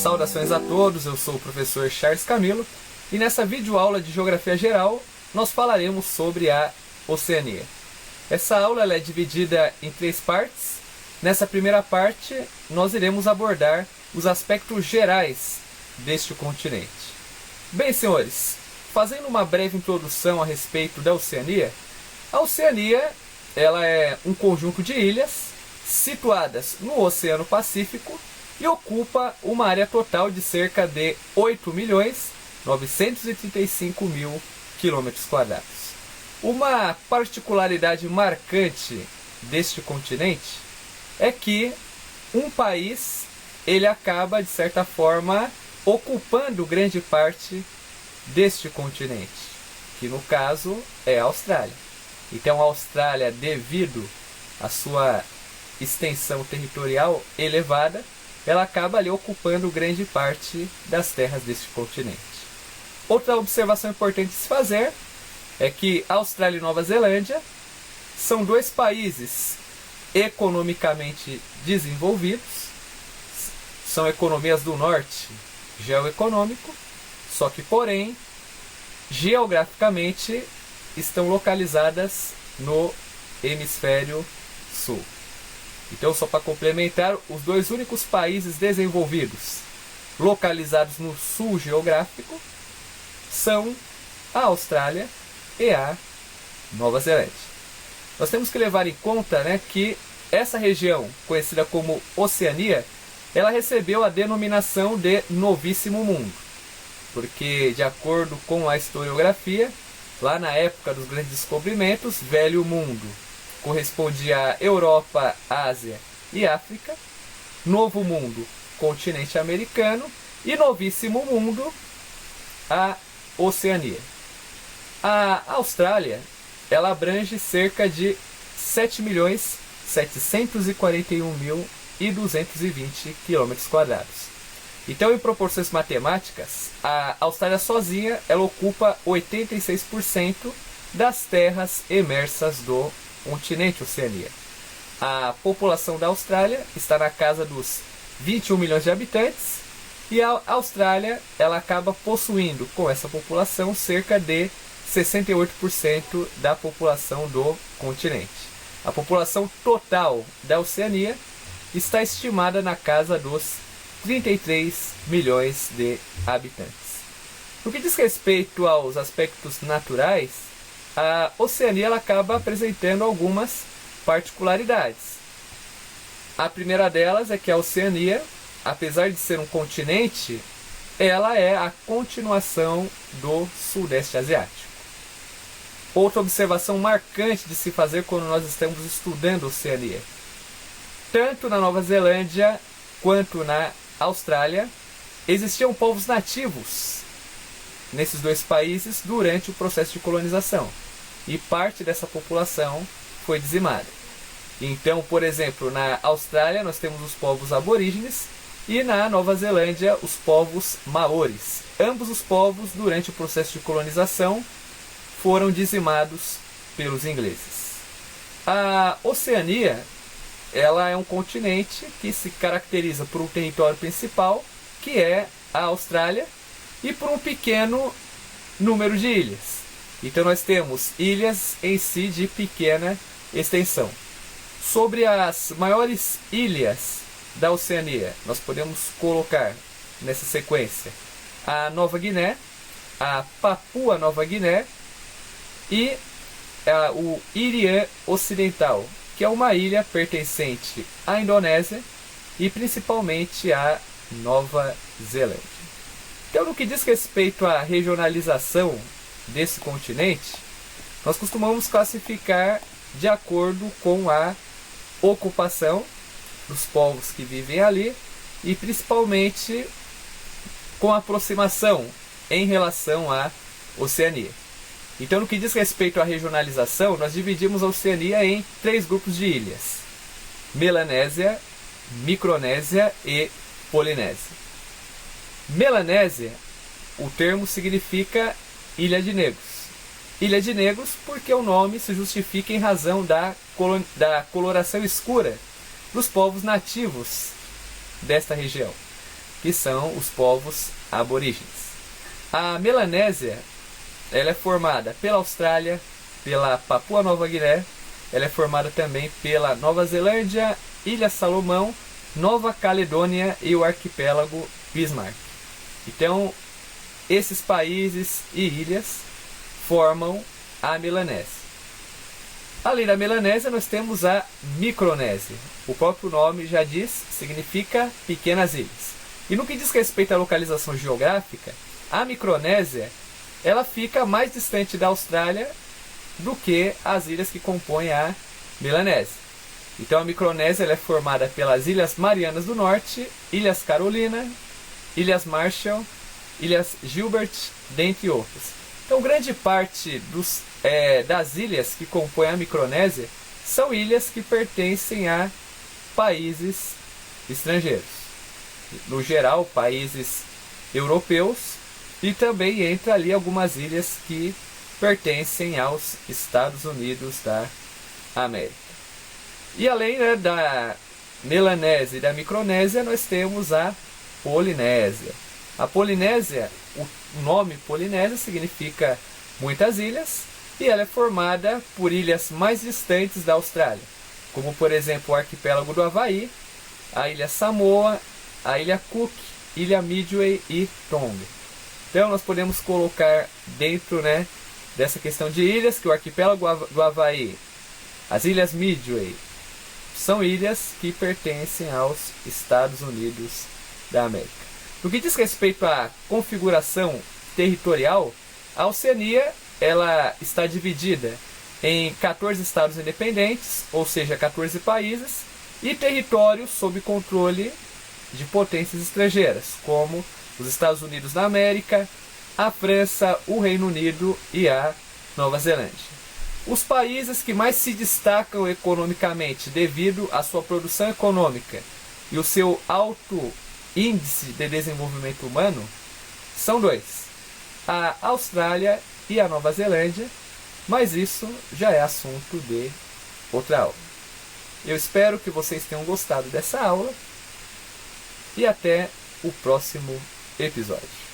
Saudações a todos, eu sou o professor Charles Camilo e nessa videoaula de Geografia Geral nós falaremos sobre a Oceania. Essa aula é dividida em 3 partes. Nessa primeira parte nós iremos abordar os aspectos gerais deste continente. Bem, senhores, fazendo uma breve introdução a respeito da Oceania, a Oceania ela é um conjunto de ilhas situadas no Oceano Pacífico e ocupa uma área total de cerca de 8.935.000 km². Uma particularidade marcante deste continente é que um país ele acaba, de certa forma, ocupando grande parte deste continente, que no caso é a Austrália. Então a Austrália, devido à sua extensão territorial elevada, ela acaba ali ocupando grande parte das terras deste continente. Outra observação importante de se fazer é que Austrália e Nova Zelândia são 2 países economicamente desenvolvidos, são economias do norte geoeconômico, só que, porém, geograficamente estão localizadas no hemisfério sul. Então, só para complementar, os 2 únicos países desenvolvidos localizados no sul geográfico são a Austrália e a Nova Zelândia. Nós temos que levar em conta, que essa região, conhecida como Oceania, ela recebeu a denominação de Novíssimo Mundo, porque, de acordo com a historiografia, lá na época dos grandes descobrimentos, Velho Mundo correspondia à Europa, Ásia e África, Novo Mundo, continente americano, e Novíssimo Mundo, a Oceania. A Austrália ela abrange cerca de 7.741.220 km². Então, em proporções matemáticas, a Austrália sozinha ela ocupa 86% das terras emersas do continente Oceania. A população da Austrália está na casa dos 21 milhões de habitantes e a Austrália ela acaba possuindo, com essa população, cerca de 68% da população do continente. A população total da Oceania está estimada na casa dos 33 milhões de habitantes. No que diz respeito aos aspectos naturais, a Oceania ela acaba apresentando algumas particularidades. A primeira delas é que a Oceania, apesar de ser um continente, ela é a continuação do Sudeste Asiático. Outra observação marcante de se fazer quando nós estamos estudando a Oceania: tanto na Nova Zelândia quanto na Austrália, existiam povos nativos nesses 2 países durante o processo de colonização, e parte dessa população foi dizimada. Então, por exemplo, na Austrália nós temos os povos aborígenes e na Nova Zelândia os povos maoris. Ambos os povos, durante o processo de colonização, foram dizimados pelos ingleses. A Oceania ela é um continente que se caracteriza por um território principal, que é a Austrália, e por um pequeno número de ilhas. Então nós temos ilhas em si de pequena extensão. Sobre as maiores ilhas da Oceania, nós podemos colocar nessa sequência a Nova Guiné, a Papua Nova Guiné e o Irian Ocidental, que é uma ilha pertencente à Indonésia e principalmente à Nova Zelândia. Então, no que diz respeito à regionalização desse continente, nós costumamos classificar de acordo com a ocupação dos povos que vivem ali e principalmente com a aproximação em relação à Oceania. Então, no que diz respeito à regionalização, nós dividimos a Oceania em 3 grupos de ilhas: Melanésia, Micronésia e Polinésia. Melanésia, o termo significa Ilha de Negros. Ilha de Negros porque o nome se justifica em razão da coloração escura dos povos nativos desta região, que são os povos aborígenes. A Melanésia, ela é formada pela Austrália, pela Papua Nova Guiné, ela é formada também pela Nova Zelândia, Ilha Salomão, Nova Caledônia e o arquipélago Bismarck. Então, esses países e ilhas formam a Melanésia. Além da Melanésia, nós temos a Micronésia. O próprio nome já diz, significa pequenas ilhas. E no que diz respeito à localização geográfica, a Micronésia ela fica mais distante da Austrália do que as ilhas que compõem a Melanésia. Então a Micronésia ela é formada pelas Ilhas Marianas do Norte, Ilhas Carolina, Ilhas Marshall, Ilhas Gilbert, dentre outras. Então grande parte das ilhas que compõem a Micronésia são ilhas que pertencem a países estrangeiros. No geral, países europeus, e também entra ali algumas ilhas que pertencem aos Estados Unidos da América. E além da Melanésia e da Micronésia, nós temos a Polinésia. A Polinésia, o nome Polinésia significa muitas ilhas, e ela é formada por ilhas mais distantes da Austrália, como por exemplo o arquipélago do Havaí, a ilha Samoa, a ilha Cook, ilha Midway e Tonga. Então nós podemos colocar dentro dessa questão de ilhas que o arquipélago do Havaí, as ilhas Midway, são ilhas que pertencem aos Estados Unidos da América. No que diz respeito à configuração territorial, a Oceania ela está dividida em 14 estados independentes, ou seja, 14 países, e territórios sob controle de potências estrangeiras, como os Estados Unidos da América, a França, o Reino Unido e a Nova Zelândia. Os países que mais se destacam economicamente devido à sua produção econômica e o seu alto índice de desenvolvimento humano são dois: a Austrália e a Nova Zelândia, mas isso já é assunto de outra aula. Eu espero que vocês tenham gostado dessa aula e até o próximo episódio.